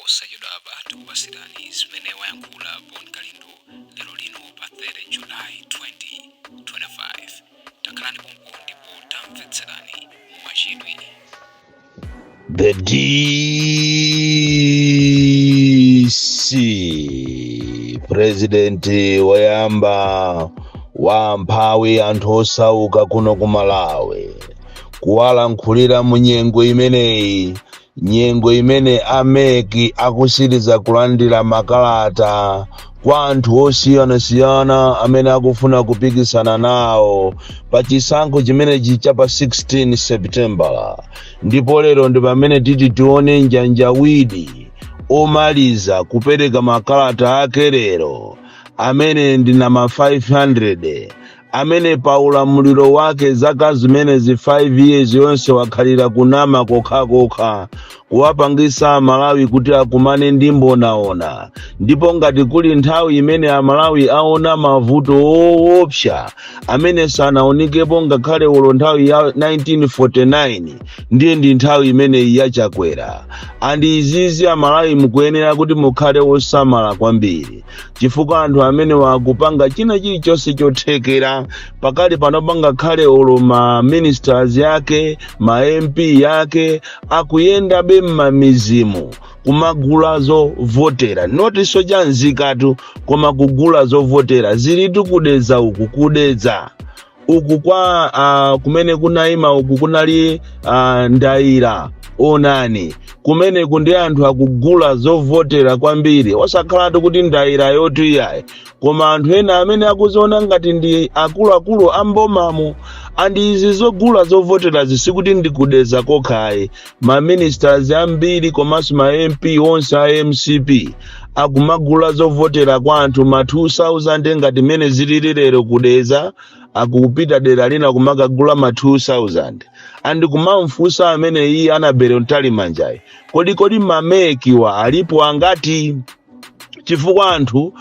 posachedwapa tikupasirani zimene wayankhula Bon Kalindo lero lino pa 3 July 2025. Takhalani pompo ndipo tamvetserani mwachidwi. The DC President wayamba wamphawi anthu osauka kuno ku Malawi kuwalankhulira mu nyengo imeneyi, nyengo imene ameki akusiriza kulandira makalata kwa anthu osiyanasiyana amene akufuna kupikisana nawo pa chisankho chimenechi cha pa 16 September. Ndipo lero ndi pamene titi tione njanjawidi omaliza kupereka makalata ake lero, amene ndi nama 500, amene pa ulamuliro wake zaka zimenezi 5 years yonse wakhalira kunama kokha kuwapangisa Amalawi kuti akumane ndi mbonaona. Ndipo ngati kuli nthawi imene Amalawi aona mavuto woopsa amene sanaonikepo ngakhale ulo nthawi ya 1949, ndiye ndi nthawi imene yachakwera. Andi izizi Amalawi mukuyenera kuti mukhale osamala kwambiri, chifukwa anthu amene wakupanga china chilichonse chothekera pakali panopanga khale ulo ma ministers yake, ma MP yake akuyenda m'mamizimu kumagula zovotera, noti sojanzikatu koma kugula zovotera zilitu kudeza uku kudeza uku kwa kumene kunayima uku kunali ndayira onani kumene kundi anthu akugula zovotera kwambiri, osakhalatu kuti ndayira yoti iyayi, koma anthu ena amene akuziona ngati ndi akuluakulu ambomamo. Andi izi zogula zovotera zisikuti ndikudeza kokhayi, ma ministers ambiri komanso ma MP onse a MCP akumagula zovotera kwa anthu ma 2000 ngati mene zilili lero kudeza, akupita dera lina kumakagula ma 2000. Andi kumamfunsa amene iyi anabere ntali manjayi, kodi mamekiwa alipo angati? Chifukwa anthu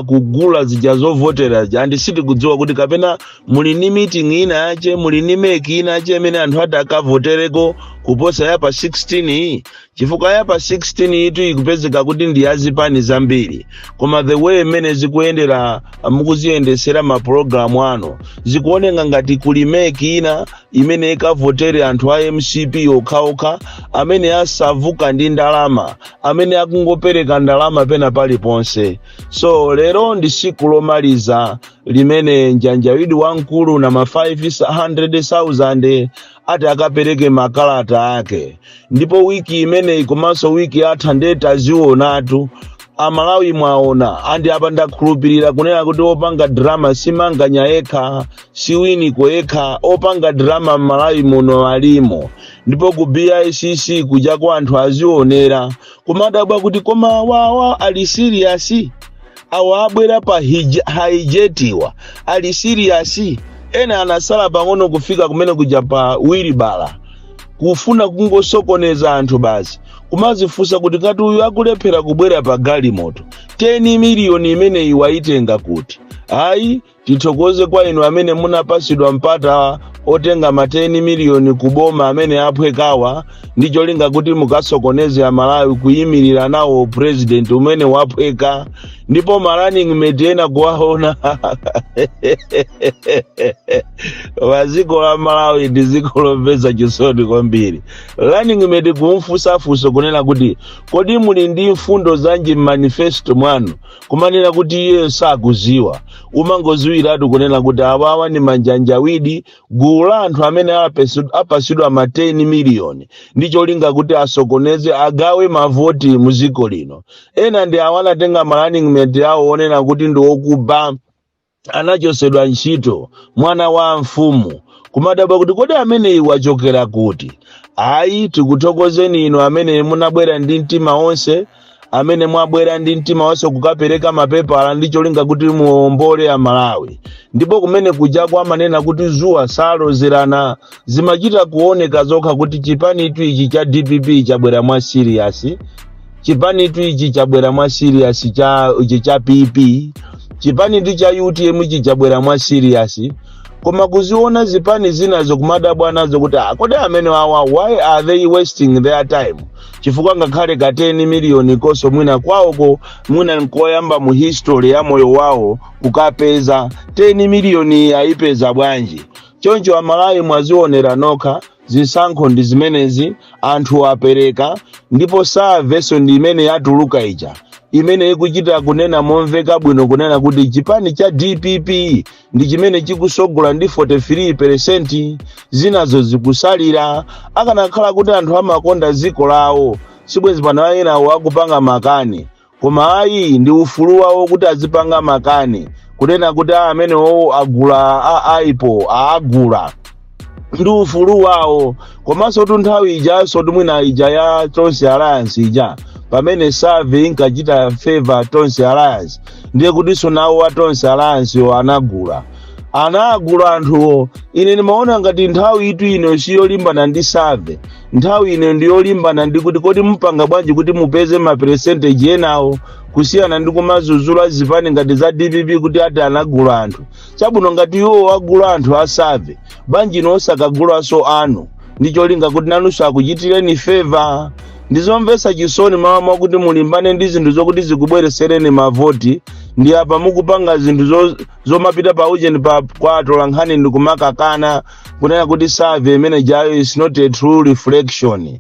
kugula zija zovotera andi sitikudziwa kuti kapena muli ni meeting ina yache, muli ni meki ina yache amene anthu ati akavotereko kuposa ya pa 16. Chifukwa ya pa 16 itu ikupezeka kuti ndi yazipani zambiri, koma the way mene zikuyendera mukuziyendesera ma program ano zikuoneka ngati kuli meki ina imene ikavotere anthu a MCP okhaokha amene asavuka ndi ndalama, amene akungopereka ndalama pena paliponse. So lero ndi siku lomaliza limene njanjawidi wankulu na ma 500,000 ati akapereke makalata ake. Ndipo wiki imene komanso wiki atha ndeta zionatu Amalawi mwaona andi apa ndakhulupirira kunena kuti opanga drama simanganya yekha, siwini koyekha, opanga drama Malawi muno alimo. Ndipo ku BICC kuja kwa anthu azionera kumadabwa kuti koma wawa ali serious, awa abwera pa haijetiwa ali serious. Ena anasala pang'ono kufika kumene kuja pa wilibala kufuna kungosokoneza anthu basi, kumazifunsa kuti kati uyu akulephera kubwera pa galimoto 10 miliyoni imene iwaitenga kuti. Ayi, tithokoze kwa inu amene munapasidwa mpata otenga ma 10 miliyoni kuboma amene aphwekawa, ndicho linga kuti mukasokoneze Amalawi kuyimirira nawo president umene waphweka. Ndipo ma running mate ena kuwaona waziko la Malawi ndi ziko lopeza chisoni kwambiri. Running mate kumfunsafunso kunena kuti kodi muli ndi mfundo zanji manifesto mwanu, kumanena kuti iye sakuziwa, umangoziwiratu kunena kuti awawa ni manjanjawidi gula anthu amene apasidwa ma 10 miliyoni ndicho linga kuti asokoneze agawe mavoti muziko lino. Ena ndi awana tenga ma running mate yawo onena kuti ndi okuba anachosedwa ntchito mwana wa mfumu, kumadabwa kuti kodi amene iwachokera kuti. Ayi, tikuthokozeni inu amene munabwera ndi mtima onse, amene mwabwera ndi mtima onse kukapereka mapepala ndicho linga kuti muombole Amalawi. Ndipo kumene kuja kwa manena kuti zuwa salozerana zimachita kuoneka zokha kuti chipanitu ichi cha DPP chabwera mwa serious, chipanitu ichi chabwera mwa serious cha PP, chipanitu cha UTM ichi chabwera mwa serious. koma kuziona zipani zinazo kumadabwa nazo kuti kodi amene wawa why are they wasting their time, chifukwa ngakhale ka 10 million koso mwina kwawoko mwina nkoyamba mu history ya moyo wawo kukapeza 10 million ayipeza bwanji. Choncho amalawi mwazionera nokha zisankho ndi zimenezi anthu apereka, ndipo saveso ndi imene yatuluka ija imene ikuchita kunena momveka bwino kunena kuti chipani cha DPP ndi chimene chikusogola ndi 43%, zinazo zikusalira. Akanakhala kuti anthu amakonda dziko lawo sibwezi pana enawo akupanga makani, koma ayi ndi ufulu wawo kuti azipanga makani kunena kuti amene wo agula aipo agula ndi ufulu wawo. Komanso nthawi ijanso mwina ija ya Tonse Alliance ija pamene Save inkachita favor Tonse Alliance, ndiye kutinso nawo wa Tonse Alliance anagula anthuwo. Ine nimaona ngati nthawi itu ino siyolimbana ndi Save, nthawi ino ndiyolimbana ndi kuti kodi mpanga bwanji kuti mupeze ma percentage enawo kusiyana ndi kumazuzula zipani ngati za DPP kuti ati anagula anthu. Chabwino ngati iwo agula anthu a Save, bwanji nosakagulaso anu ndi cholinga kuti nanunso akuchitireni favor. Ndizomvesa chisoni mama kuti mulimbane ndi zinthu zokuti zikubweresereni mavoti, ndi apa mukupanga zinthu zomapita pa ujeni pa kwatola nkhani ndi kumakakana kunena kuti Save imene jayo is not a true reflection.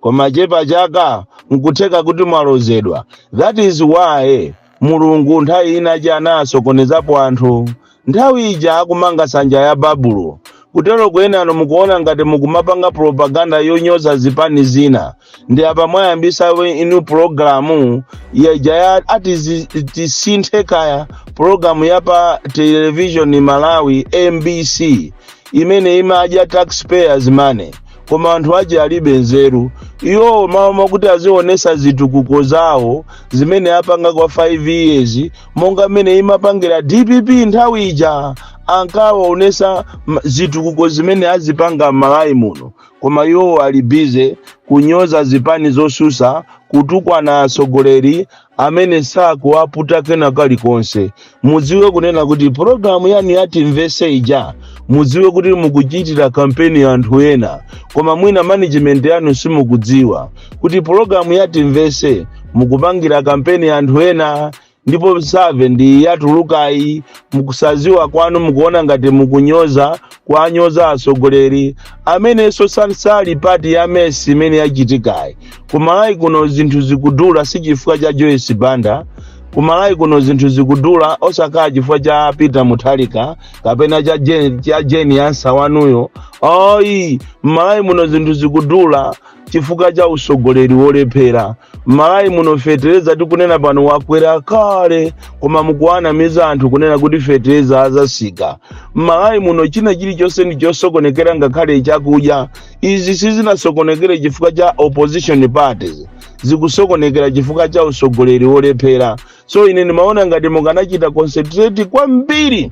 Koma chepa chaka nkutheka kuti mwalozedwa. That is why Mulungu nthawi inaja anasokonezapo anthu. Nthawi ija akumanga sanja ya Babulo. Kutero kwenano mukuona ngati mukumapanga propaganda yonyoza zipani zina. Ndi apa mwayambisa inu programu ya ati tisinthe kaya programu yapa television Malawi MBC imene imaja taxpayers money, koma anthu aje alibe nzeru. Iyo mama kuti azionesa zitukuko zawo zimene apanga kwa 5 years monga mene imapangira DPP nthawi ija ankawaonesa zitukuko zimene azipanga Malawi muno, koma iwo ali busy kunyoza zipani zosusa, kutukwa na asogoleri amene sakuwaputa kena kalikonse. Mudziwe kunena kuti programu yani yati mvese ija, mudziwe kuti mukuchitira kampeni ya anthu ena, koma mwina management yanu simukudziwa kuti programu yati mvese mukupangira kampeni ya anthu ena, ndipo Save ndi yatulukai. Mukusaziwa kwanu mukuona ngati mukunyoza kwanyoza asogoleri amene sali pati ya Messi imene yachitikai. Kumalawi kuno zinthu zikudula si chifukwa cha Joyce Banda, kumalawi kuno zinthu zikudula osakhala chifukwa cha Peter Mutharika kapena cha Jeni Ansa wanuyo. Oyi, Malawi muno zinthu zikudula chifukwa cha usogoleri wolephera. Malawi muno fetereza tikunena pano wakwera kale, koma mukuana miza anthu kunena kuti fetereza azasika. Malawi muno china chilichonse ndi chosokonekera ngakhale chakudya. Izi sizinasokonekere chifukwa cha opposition parties, zikusokonekera chifukwa cha usogoleri wolephera. So ine nimaona ngati mukanachita concentrate kwambiri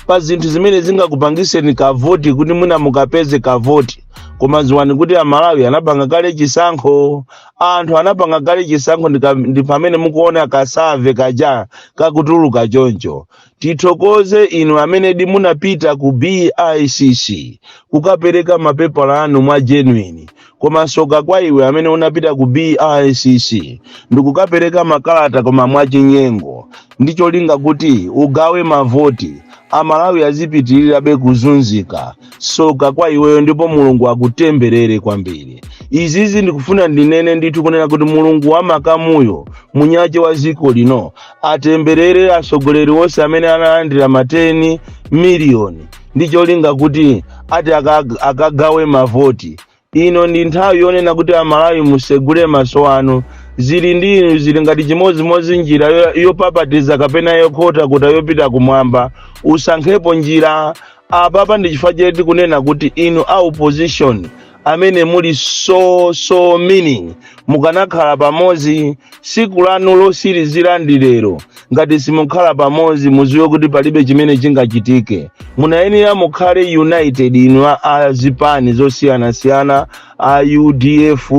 pa zinthu zimene zingakupangiseni kavoti kuti mwina mukapeze kavoti. Koma ziwani kuti Malawi anapanga kale chisankho, anthu anapanga kale chisankho, ndi pamene mukuona ka Save kaja kakutuluka choncho. Tithokoze inu amene munapita ku BICC kukapereka mapepala anu mwa genuine. Koma soka kwa iwe amene unapita ku BICC ndikukapereka makalata koma mwa chinyengo, ndicho linga kuti ugawe mavoti Amalawi azipitirira be kuzunzika. Soka kwa iweyo ndipo Mulungu akutemberere kwambiri. Izizi ndikufuna ndinene ndithu kunena kuti Mulungu wamakamuyo munyache wa ziko lino atemberere asogoleri wose amene analandira 10 million. Ndicho linga kuti ati akagawe mavoti. Ino ndi nthawi yonena kuti Amalawi musegule maso anu. Zili ndinu zili ngati chimodzi njira yopapatiza kapena yokhota kuti yopita kumwamba. Usankhepo njira. Apapa ndi chifukwa choti kunena kuti inu opposition amene muli so meaning mukanakhala pamodzi siku lanu losirizira ndi lero. Ngati simukhala pamodzi muziwe kuti palibe chimene chingachitike. Munayenera mukhale united inu azipani zosiyana-siyana, a UDF,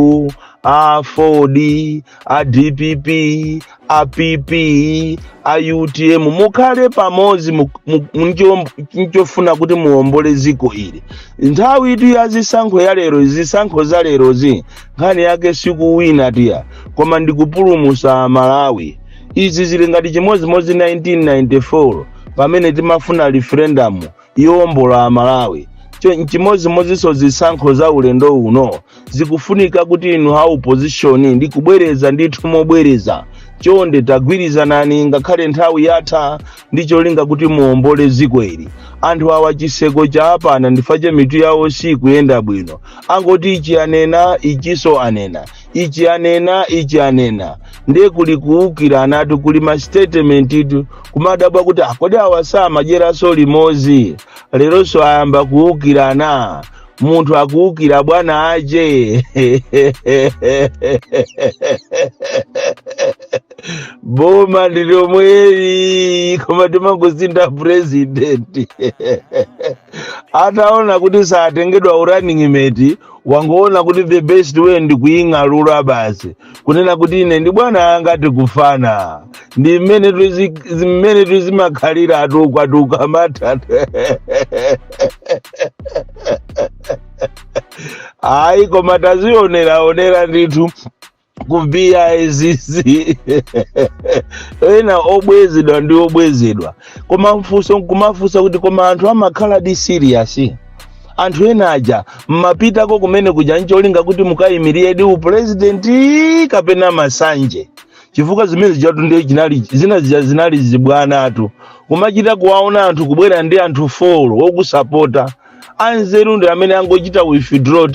a Ford, a DPP, a PP, a UTM mukhale pamodzi mchofuna kuti muombole ziko ili. Nthawi itu ya zisankho ya lero, zisankho za lerozi nkhani yake sikuwina tiya koma ndikupulumutsa Malawi. Izi zili ngati chimodzimodzi 1994 pamene timafuna referendum yowombola Malawi. Chimodzimodzinso zisankho za ulendo uno zikufunika kuti inu ha opposition ndi kubwereza ndithu mobwereza. Chonde tagwirizanani ngakhale nthawi yatha ndi cholinga kuti muombole ziko ili. Anthu awa chiseko cha apana ndifache mitu yawo sikuyenda bwino. Angoti ichi anena ichiso anena, ichi anena ichi anena. Ndiye kuli kuukira anatu kuli ma statement itu kumadabwa kuti kodi awa samajeraso limodzi. Leronso ayamba kuukirana. Munthu akuukira bwana aje. Boma ndilomweli koma timangosinda president. Ataona kuti satengedwa running mate wangoona kuti the best way ndi kuying'alula basi kunena kuti ine ndi bwana anga tikufana ndi mmene tuzimakhalira atuka matatu. Ayi koma tazionera ndithu kubiya izizi. Ena obwezedwa ndi obwezedwa kumafunsa kuti koma anthu amakhala di serious. Anthu ena aja mmapitako kumene kuja ncholinga kuti mukayimirire di president kapena masanje. Chifukwa zimene zijatu ndiye zinali zibwana atu kumachita kuwaona anthu kubwera ndi anthu folo wokusapota. Anzeru ndi amene angochita withdraw.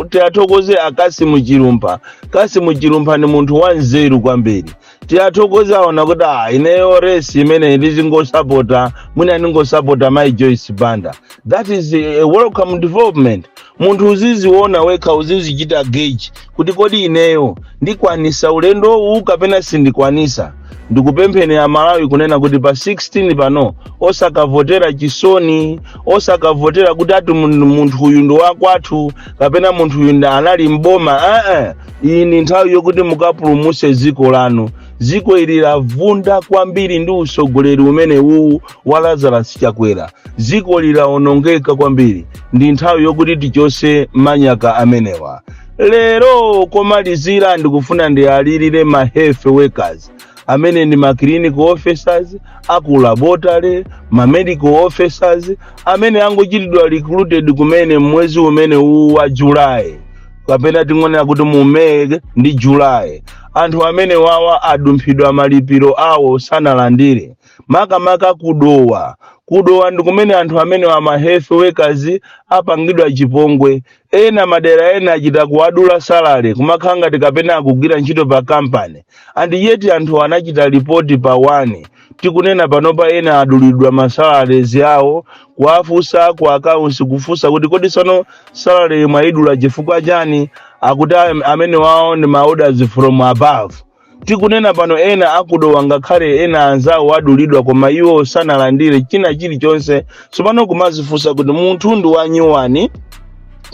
Tiathokoze Kassim Chilumba. Kassim Chilumba ni munthu wanzeru kwambiri. Tiathokoze aona kuti ineyo resi imene ndizingosapota mwina ndingosapota my Joyce Banda. That is a welcome development. Munthu uziziona wekha uzizichita gauge kuti kodi ineyo ndikwanisa ulendo uwu kapena sindikwanisa. Ndikupempheni ya Malawi kunena kuti pa 16 pano osakavotera chisoni, osakavotera kuti ati munthu uyu ndo wakwathu kapena munthu uyu nda anali mboma. Iyi ni nthawi yokuti mukapulumutse ziko lanu. Ziko ili lavunda kwambiri ndi usogoleri umene uwu wa Lazarus Chakwera. Ziko lilaonongeka kwambiri ndi nthawi yokuti tichose manyaka amenewa. Lero komalizira ndikufuna ndiyalirire ma health workers amene ni ma clinical officers, aku laboratory, ma medical officers amene angochitidwa recruited kumene mwezi umene wa July kapena tingonera kuti mu May ndi July. Anthu amene wawa adumphidwa malipiro awo sanalandire. Makamaka kudowa ndikumene anthu amene wa ma health workers apangidwa chipongwe. Ena madera ena achita kuwadula salary kumakhala ngati kapena akugwira ntchito pa company. And yet anthu anachita report pa 1. Tikunena panopa ena adulidwa masalaries yawo kuafusa ku accounts kufusa kuti kodi sono salary mwaidula chifukwa chani. Akuti amene wao ndi ma orders from above. Tikunena pano ena akudowa ngakhale ena anzawo adulidwa koma iwo sanalandire china chilichonse. So pano kumazifusa kuti munthu ndi wanyuwani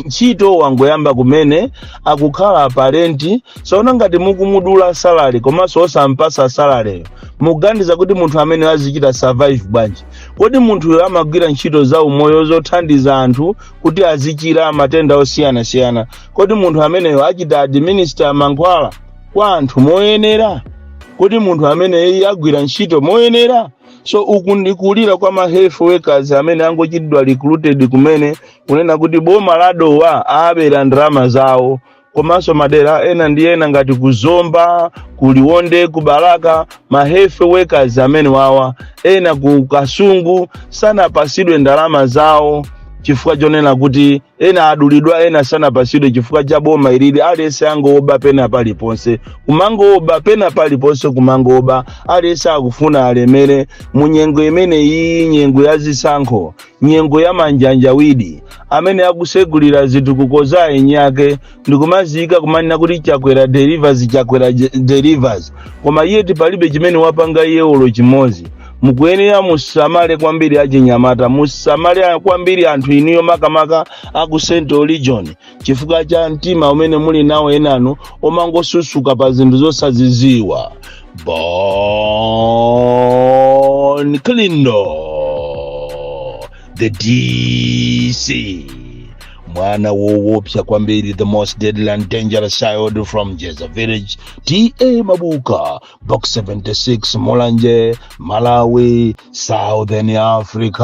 ntchito wangoyamba kumene akukhala parenti. So ngati mukumudula salary komanso osampasa salary muganiza kuti munthu amene azichita survive bwanji. Kodi munthu amagwira ntchito za umoyo zothandiza anthu kuti azichira matenda osiyana. Kodi munthu ameneyo achita administer mankhwala kwa anthu moyenera. Kodi munthu amene agwira ntchito moyenera. So uku ndikulira kwa ma health workers amene angochitidwa recruited kumene kunena kuti boma ladowa abera ndalama zawo. Komanso madera ena ndi ena ngati kuzomba, kuliwonde, kubalaka, ma health workers amene wawa ena ku Kasungu sanapasidwe ndalama zawo. Chifukwa jonena kuti ena adulidwa ena sanapasidwe chifukwa cha boma ilili alese angoba pena paliponse. Kumangoba pena paliponse kumangoba alese akufuna alemere munyengo imene iyi nyengo ya zisankho, nyengo ya manjanjawidi amene akusegulira zitukuko za enyake ndikumazika kumanena kuti Chakwera delivers. Koma yeti palibe chimene wapanga yewolo chimozi. mukuyenera musamale kwambiri achinyamata, musamale kwambiri anthu iniyo makamaka aku Central Region chifukwa cha mtima umene muli nawo enanu omangosusuka pa zinthu zosaziziwa. Bon Klindo, the DC, mwana woopsa kwambiri, the most deadly and dangerous child from Jeza Village, T.A. Mabuka, Box 76, Molanje, Malawi, Southern Africa.